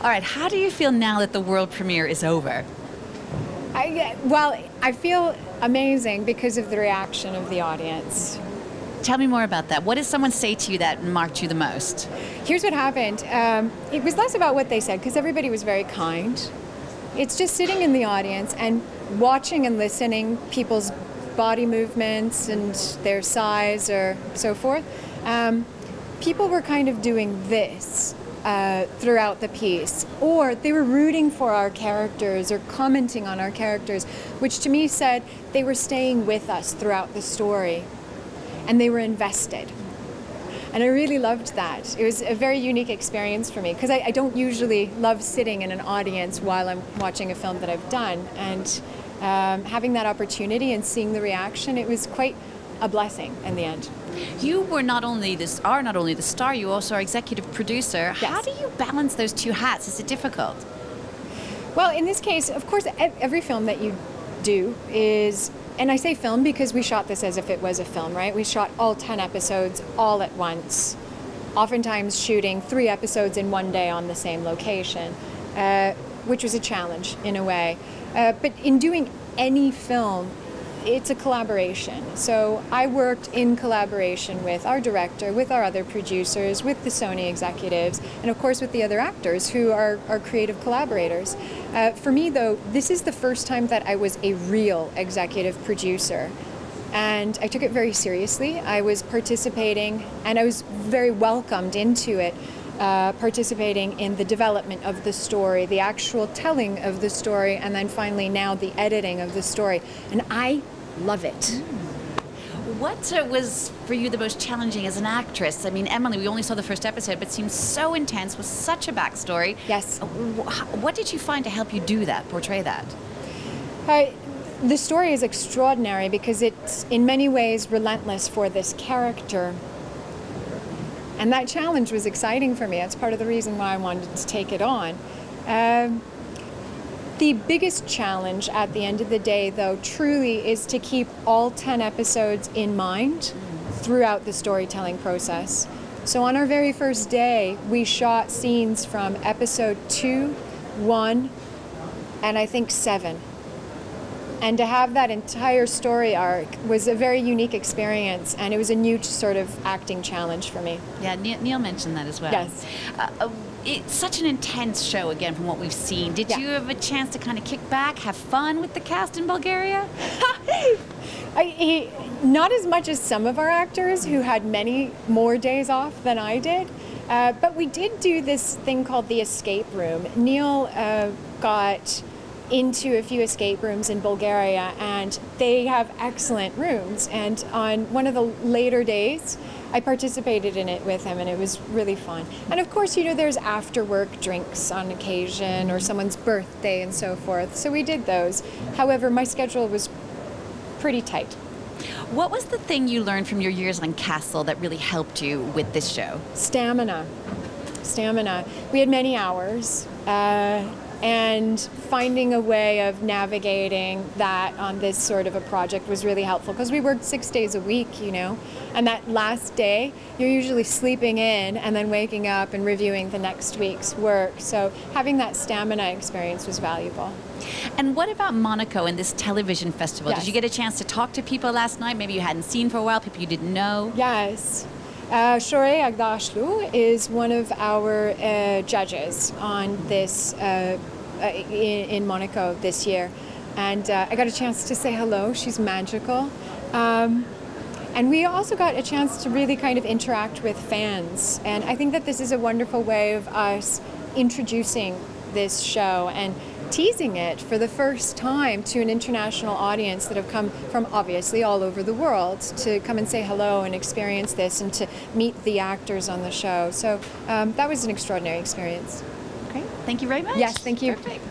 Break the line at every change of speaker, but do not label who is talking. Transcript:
All right, how do you feel now that the world premiere is over?
Well, I feel amazing because of the reaction of the audience.
Tell me more about that. What did someone say to you that marked you the most?
Here's what happened. It was less about what they said, because everybody was very kind. It's just sitting in the audience and watching and listening people's body movements and their size or so forth. People were kind of doing this throughout the piece, or they were rooting for our characters or commenting on our characters, which to me said they were staying with us throughout the story and they were invested. And I really loved that. It was a very unique experience for me, because I don't usually love sitting in an audience while I'm watching a film that I've done, and having that opportunity and seeing the reaction, it was quite a blessing in the end.
You were not only the star, you also are executive producer.
Yes.
How do you balance those two hats? Is it difficult?
Well, in this case, of course, every film that you do is, and I say film because we shot this as if it was a film, right? We shot all 10 episodes all at once, oftentimes shooting 3 episodes in one day on the same location, which was a challenge in a way. But in doing any film, it's a collaboration. So I worked in collaboration with our director, with our other producers, with the Sony executives, and of course with the other actors who are our creative collaborators. For me though, this is the first time that I was a real executive producer. And I took it very seriously. I was participating, and I was very welcomed into it, participating in the development of the story, the actual telling of the story, and then finally now the editing of the story. And I love it.
What was for you the most challenging as an actress? I mean, Emily, we only saw the first episode, but it seemed so intense, with such a backstory.
Yes.
What did you find to help you do that, portray that?
The story is extraordinary because it's in many ways relentless for this character. And that challenge was exciting for me. That's part of the reason why I wanted to take it on. The biggest challenge at the end of the day, though, truly is to keep all 10 episodes in mind throughout the storytelling process. So on our very first day, we shot scenes from episode 2, 1, and I think 7. And to have that entire story arc was a very unique experience, and it was a new sort of acting challenge for me.
Yeah, Neil mentioned that as well.
Yes.
It's such an intense show, again, from what we've seen. Did you have a chance to kind of kick back, have fun with the cast in Bulgaria?
Not as much as some of our actors who had many more days off than I did. But we did do this thing called the escape room. Neil got into a few escape rooms in Bulgaria, and they have excellent rooms. And on one of the later days, I participated in it with him, and it was really fun. And of course, you know, there's after-work drinks on occasion, or someone's birthday and so forth. So we did those. However, my schedule was pretty tight.
What was the thing you learned from your years on Castle that really helped you with this show?
Stamina. Stamina. We had many hours. And finding a way of navigating that on this sort of a project was really helpful, because we worked 6 days a week, you know, and that last day you're usually sleeping in and then waking up and reviewing the next week's work. So having that stamina experience was valuable.
And what about Monaco and this television festival?
Yes.
Did you get a chance to talk to people last night, maybe you hadn't seen for a while, people you didn't know?
Yes. Shorey Agdashlu is one of our judges on this in Monaco this year, and I got a chance to say hello. She's magical, and we also got a chance to really kind of interact with fans, and I think that this is a wonderful way of us introducing this show and teasing it for the first time to an international audience that have come from obviously all over the world to come and say hello and experience this and to meet the actors on the show. So that was an extraordinary experience.
Great. Thank you very much.
Yes, thank you.
Perfect.